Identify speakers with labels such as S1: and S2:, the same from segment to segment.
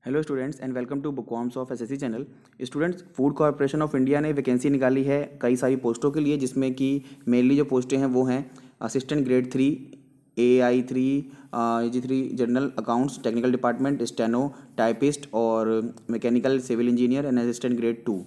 S1: Hello students and welcome to bookworms of SSC channel. Students, Food Corporation of India ने vacancy निकाली है कई सारी पोस्टों के लिए, जिसमें कि मेनली जो पोस्टें हैं वो हैं assistant grade 3, AI3, AG3 general accounts technical department, steno, typist और mechanical civil engineer and assistant grade 2।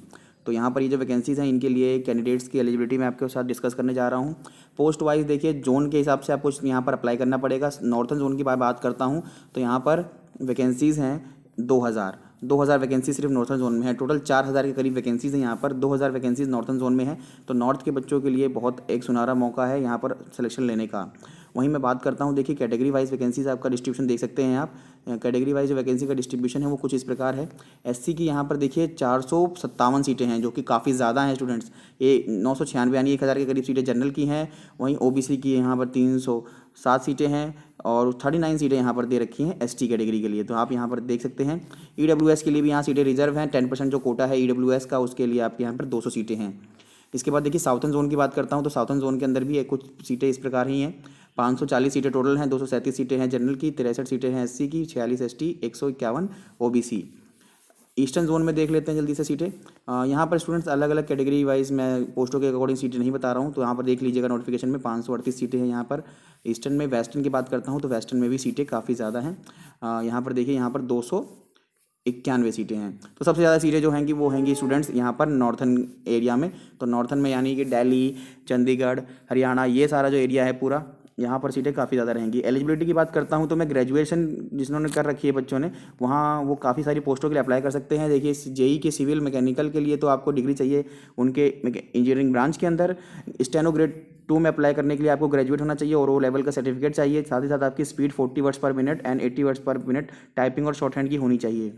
S1: तो यहाँ पर ये जो वैकेंसीज़ हैं इनके लिए कैंडिडेट्स की एलिजिबिलिटी मैं आपके साथ डिस्कस करने जा रहा हूँ। पोस्ट वाइज देखिए, जोन के हिसाब से आपको यहाँ पर अप्लाई करना पड़ेगा। नॉर्थन जोन की बात करता हूँ तो यहाँ पर वैकेंसीज़ हैं 2000 वैकेंसी सिर्फ नॉर्थन जोन में है। टोटल 4000 के करीब वैकेंसीज़ हैं यहाँ पर। 2000 वैकेंसीज नॉर्थन जोन में है, तो नॉर्थ के बच्चों के लिए बहुत एक सुनहरा मौका है यहाँ पर सिलेक्शन लेने का। वहीं मैं बात करता हूँ, देखिए कैटेगरी वाइज वैकेंसीज आपका डिस्ट्रीब्यूशन देख सकते हैं आप। कैटेगरी वाइज जो वैकेंसी का डिस्ट्रीब्यूशन है वो कुछ इस प्रकार है। SC की यहाँ पर देखिए 457 सीटें हैं, जो कि काफ़ी ज़्यादा हैं स्टूडेंट्स। ये 996 यानी 1000 के करीब सीटें जनरल की हैं। वहीं OBC की यहाँ पर 307 सीटें हैं और 39 सीटें यहाँ पर दे रखी हैं ST कैटेगरी के लिए। तो आप यहाँ पर देख सकते हैं EWS के लिए भी यहाँ सीटें रिजर्व हैं। 10% जो कोटा है EWS का, उसके लिए आपके यहाँ पर 200 सीटें हैं। इसके बाद देखिए साउथन जोन की बात करता हूँ तो साउथन जोन के अंदर भी कुछ सीटें इस प्रकार ही हैं। 540 सीटें टोटल हैं। 237 सीटें हैं जनरल की, 63 सीटें हैं SC की, 46 ST, 151 OBC। ईस्टर्न जोन में देख लेते हैं जल्दी से सीटें। यहाँ पर स्टूडेंट्स अलग अलग कैटेगरी वाइज मैं पोस्टों के अकॉर्डिंग सीटें नहीं बता रहा हूँ, तो यहाँ पर देख लीजिएगा नोटिफिकेशन में 538 सीटें हैं यहाँ पर ईस्टर्न में। वेस्टर्न की बात करता हूँ तो वेस्टर्न में भी सीटें काफ़ी ज़्यादा हैं। यहाँ पर देखिए, यहाँ पर 291 सीटें हैं। तो सबसे ज़्यादा सीटें जो हैंगी वो हैंगी स्टूडेंट्स यहाँ पर नॉर्थन एरिया में। तो नॉर्थन में यानी कि दिल्ली, चंडीगढ़, हरियाणा, ये सारा जो एरिया है पूरा, यहाँ पर सीटें काफ़ी ज़्यादा रहेंगी। एलिजिबिलिटी की बात करता हूँ तो मैं ग्रेजुएशन जिन्होंने कर रखी है बच्चों ने, वहाँ वो काफ़ी सारी पोस्टों के लिए अप्लाई कर सकते हैं। देखिए JEE के सिविल मैकेनिकल के लिए तो आपको डिग्री चाहिए उनके इंजीनियरिंग ब्रांच के अंदर। स्टेनो ग्रेड 2 में अप्लाई करने के लिए आपको ग्रेजुएट होना चाहिए और वो लेवल का सर्टिफिकेट चाहिए। साथ ही साथ आपकी स्पीड 40 वर्ड्स पर मिनट एंड 80 वर्ड्स पर मिनट टाइपिंग और शॉर्ट हैंड की होनी चाहिए।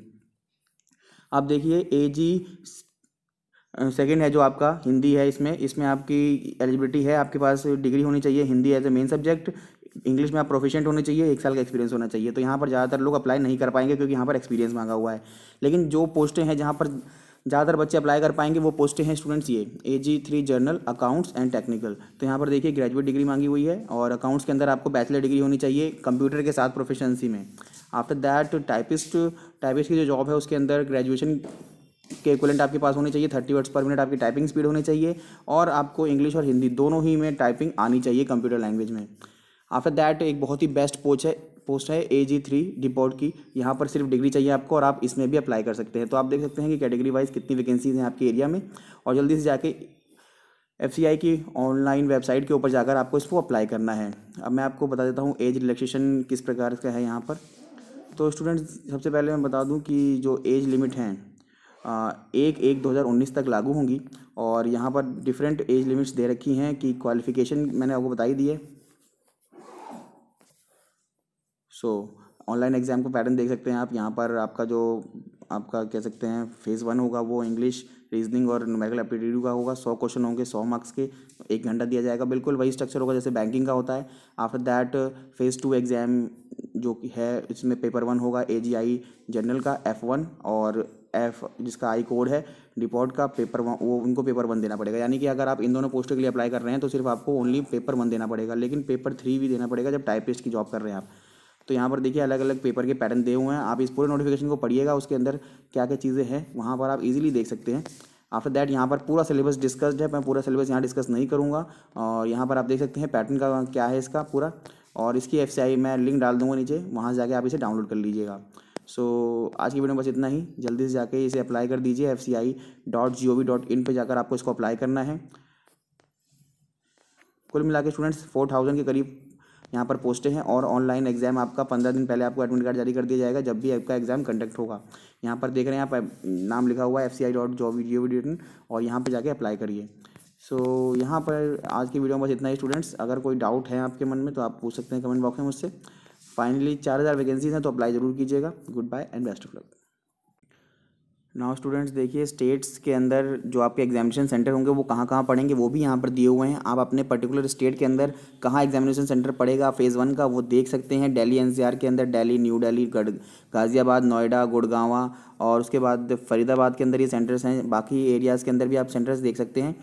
S1: आप देखिए AG सेकेंड है जो आपका हिंदी है। इसमें आपकी एलिजिबिलिटी है, आपके पास डिग्री होनी चाहिए Hindi as a main subject. English में आप प्रोफिशिएंट होने चाहिए, 1 साल का एक्सपीरियंस होना चाहिए। तो यहाँ पर ज़्यादातर लोग अप्लाई नहीं कर पाएंगे क्योंकि यहाँ पर एक्सपीरियंस मांगा हुआ है। लेकिन जो पोस्टें हैं जहाँ पर ज़्यादातर बच्चे अप्लाई कर पाएंगे वो पोस्टें हैं स्टूडेंट्स ये AG3 journal accounts and technical. तो यहाँ पर देखिए ग्रेजुएट डिग्री मांगी हुई है और अकाउंट्स के अंदर आपको बैचलर डिग्री होनी चाहिए कंप्यूटर के साथ प्रोफिशिएंसी में। आफ्टर दैट टाइपिस्ट की जो जॉब है उसके अंदर ग्रेजुएशन के इक्विवेलेंट आपके पास होने चाहिए। 30 वर्ड्स पर मिनट आपकी टाइपिंग स्पीड होनी चाहिए और आपको इंग्लिश और हिंदी दोनों ही में टाइपिंग आनी चाहिए कंप्यूटर लैंग्वेज में। आफ्टर दैट एक बहुत ही बेस्ट पोस्ट है AG3 डिपोर्ट की। यहाँ पर सिर्फ डिग्री चाहिए आपको और आप इसमें भी अप्लाई कर सकते हैं। तो आप देख सकते हैं कि कैटेगरी वाइज कितनी वैकेंसीज हैं आपके एरिया में। और जल्दी से जाके FCI की ऑनलाइन वेबसाइट के ऊपर जाकर आपको इसको अप्लाई करना है। अब मैं आपको बता देता हूँ एज रिलैक्सेशन किस प्रकार का है यहाँ पर। तो स्टूडेंट्स, सबसे पहले मैं बता दूँ कि जो एज लिमिट हैं 1/1/2019 तक लागू होंगी और यहाँ पर डिफरेंट एज लिमिट्स दे रखी हैं कि क्वालिफ़िकेशन मैंने आपको बता ही दी है। ऑनलाइन एग्ज़ाम का पैटर्न देख सकते हैं आप। यहाँ पर आपका कह सकते हैं फेज़ 1 होगा वो इंग्लिश, रीजनिंग और न्यूमेरिकल एप्टीट्यूड का होगा। 100 क्वेश्चन होंगे, 100 मार्क्स के, 1 घंटा दिया जाएगा। बिल्कुल वही स्ट्रक्चर होगा जैसे बैंकिंग का होता है। आफ्टर दैट फेज़ 2 एग्ज़ाम जो कि है, इसमें पेपर 1 होगा AGI जनरल का F1 और F जिसका I कोड है डिपोर्ट का पेपर 1, वो उनको पेपर 1 देना पड़ेगा। यानी कि अगर आप इन दोनों पोस्टों के लिए अप्लाई कर रहे हैं तो सिर्फ आपको ओनली पेपर 1 देना पड़ेगा, लेकिन पेपर 3 भी देना पड़ेगा जब टाइपिस्ट की जॉब कर रहे हैं आप। तो यहाँ पर देखिए अलग अलग पेपर के पैटर्न दिए हुए हैं। आप इस पूरे नोटिफिकेशन को पढ़िएगा, उसके अंदर क्या क्या चीज़ें हैं वहाँ पर आप इजीली देख सकते हैं। आफ्टर दैट यहाँ पर पूरा सिलेबस डिस्कस्ड है। मैं पूरा सिलेबस यहाँ डिस्कस नहीं करूँगा और यहाँ पर आप देख सकते हैं पैटर्न का क्या है इसका पूरा। और इसकी FCI मैं लिंक डाल दूँगा नीचे, वहाँ से जाके आप इसे डाउनलोड कर लीजिएगा। आज की वीडियो में बस इतना ही। जल्दी से जाके इसे अप्लाई कर दीजिए। FCI.gov.in पे जाकर आपको इसको अप्लाई करना है। कुल मिला के स्टूडेंट्स 4000 के करीब यहाँ पर पोस्टें हैं और ऑनलाइन एग्जाम आपका 15 दिन पहले आपको एडमिट कार्ड जारी कर दिया जाएगा जब भी आपका एग्जाम कंडक्ट होगा। यहाँ पर देख रहे हैं आप नाम लिखा हुआ है FCI.gov.in और यहाँ पे जाके अप्लाई करिए। यहाँ पर आज की वीडियो में बस इतना ही स्टूडेंट्स। अगर कोई डाउट है आपके मन में तो आप पूछ सकते हैं कमेंट बॉक्स में मुझसे। फाइनली 4000 वैकेंसीज हैं तो अप्लाई ज़रूर कीजिएगा। Goodbye and best of luck. Now students, देखिए स्टेट्स के अंदर जो आपके एग्जामिनेशन सेंटर होंगे वो कहाँ कहाँ पड़ेंगे वो भी यहाँ पर दिए हुए हैं। आप अपने पर्टिकुलर स्टेट के अंदर कहाँ एग्जामिनेशन सेंटर पड़ेगा फेज़ 1 का वो देख सकते हैं। दिल्ली NCR के अंदर दिल्ली, न्यू दिल्ली, गाज़ियाबाद, नोएडा, गुड़गांव और उसके बाद फरीदाबाद के अंदर ये सेंटर्स हैं। बाकी एरियाज़ के अंदर भी आप सेंटर्स देख सकते हैं।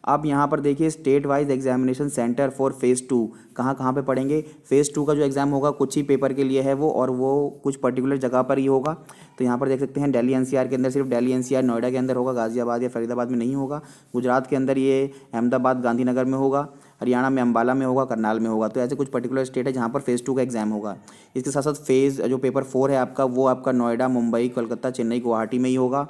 S1: अब यहाँ पर देखिए state wise examination centre for phase 2 कहाँ कहाँ पे पढ़ेंगे। फेज़ 2 का जो एग्ज़ाम होगा कुछ ही पेपर के लिए है वो, और वो कुछ पर्टिकुलर जगह पर ही होगा। तो यहाँ पर देख सकते हैं दिल्ली एनसीआर के अंदर, सिर्फ दिल्ली एनसीआर नोएडा के अंदर होगा, गाजियाबाद या फरीदाबाद में नहीं होगा। गुजरात के अंदर ये अहमदाबाद गांधीनगर में होगा, हरियाणा में अम्बाला में होगा, करनाल में होगा। तो ऐसे कुछ पर्टिकुलर स्टेट है जहाँ पर फेज़ 2 का एग्जाम होगा। इसके साथ साथ फेज़ जो पेपर 4 है आपका, वो आपका नोएडा, मुंबई, कोलकाता, चेन्नई, गुवाहाटी में ही होगा।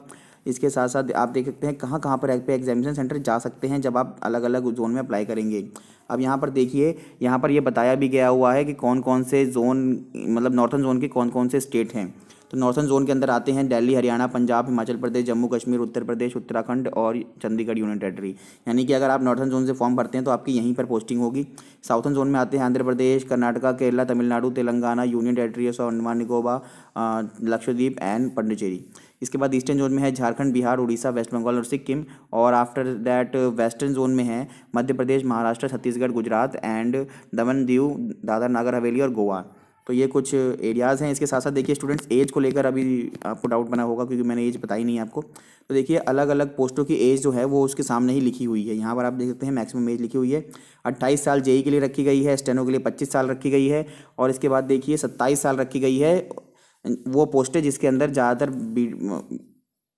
S1: इसके साथ साथ आप देख सकते हैं कहाँ कहाँ पर एग्जामिनेशन सेंटर जा सकते हैं जब आप अलग अलग जोन में अप्लाई करेंगे। अब यहाँ पर देखिए, यहाँ पर ये बताया भी गया हुआ है कि कौन कौन से जोन, मतलब नॉर्थन जोन के कौन कौन से स्टेट हैं। तो नॉर्थन जोन के अंदर आते हैं दिल्ली, हरियाणा, पंजाब, हिमाचल प्रदेश, जम्मू कश्मीर, उत्तर प्रदेश, उत्तराखंड और चंडीगढ़ यूनियन टेरेटरी। यानी कि अगर आप नॉर्थन जोन से फॉर्म भरते हैं तो आपकी यहीं पर पोस्टिंग होगी। साउथन जोन में आते हैं Andhra Pradesh, Karnataka, Kerala, Tamil Nadu, Telangana, union territory of Andaman Nicobar, Lakshadweep and Pondicherry. इसके बाद ईस्टर्न जोन में है झारखंड, बिहार, उड़ीसा, वेस्ट बंगाल और सिक्किम। और आफ्टर दैट वेस्टर्न जोन में है मध्य प्रदेश, महाराष्ट्र, छत्तीसगढ़, गुजरात एंड दमन, दीव, दादर नागर हवेली और गोवा। तो ये कुछ एरियाज़ हैं। इसके साथ साथ देखिए स्टूडेंट्स, एज को लेकर अभी आपको डाउट बना होगा क्योंकि मैंने एज बताई नहीं आपको। तो देखिए अलग अलग पोस्टों की एज जो है वो उसके सामने ही लिखी हुई है। यहाँ पर आप देख सकते हैं मैक्सिमम एज लिखी हुई है। 28 साल जेई के लिए रखी गई है, स्टेनो के लिए 25 साल रखी गई है, और इसके बाद देखिए 27 साल रखी गई है वो पोस्ट है जिसके अंदर ज़्यादातर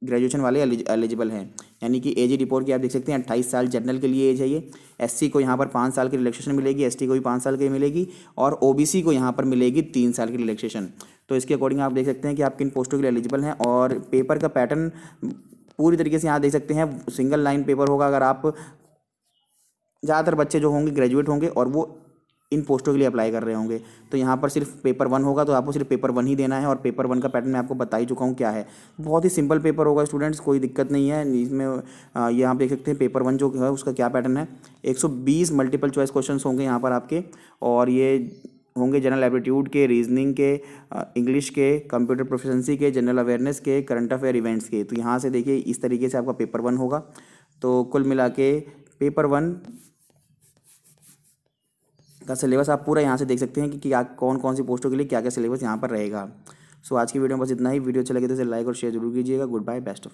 S1: ग्रेजुएशन वाले एलिजिबल हैं। यानी कि एज रिपोर्ट की आप देख सकते हैं 28 साल जनरल के लिए एज है ये। एससी को यहाँ पर 5 साल की रिलैक्सेशन मिलेगी, एसटी को भी 5 साल की मिलेगी, और ओबीसी को यहाँ पर मिलेगी 3 साल की रिलैक्सेशन। तो इसके अकॉर्डिंग आप देख सकते हैं कि आप किन पोस्टों के लिए एलिजिबल हैं। और पेपर का पैटर्न पूरी तरीके से यहाँ देख सकते हैं, सिंगल लाइन पेपर होगा। अगर आप, ज़्यादातर बच्चे जो होंगे ग्रेजुएट होंगे और वो इन पोस्टों के लिए अप्लाई कर रहे होंगे, तो यहाँ पर सिर्फ पेपर 1 होगा, तो आपको सिर्फ पेपर 1 ही देना है। और पेपर 1 का पैटर्न मैं आपको बता ही चुका हूँ क्या है। बहुत ही सिंपल पेपर होगा स्टूडेंट्स, कोई दिक्कत नहीं है इसमें। ये आप देख सकते हैं पेपर 1 जो है उसका क्या पैटर्न है। 120 मल्टीपल चॉइस क्वेश्चन होंगे यहाँ पर आपके, और ये होंगे जनरल एप्टीट्यूड के, रीजनिंग के, इंग्लिश के, कंप्यूटर प्रोफिशिएंसी के, जनरल अवेयरनेस के, करंट अफेयर इवेंट्स के। तो यहाँ से देखिए इस तरीके से आपका पेपर 1 होगा। तो कुल मिला के पेपर 1 का सिलेबस आप पूरा यहाँ से देख सकते हैं कि क्या कौन कौन सी पोस्टों के लिए क्या क्या सिलेबस यहाँ पर रहेगा। सो आज की वीडियो में बस इतना ही। वीडियो अच्छा लगे तो इसे लाइक और शेयर जरूर कीजिएगा। Goodbye, best of.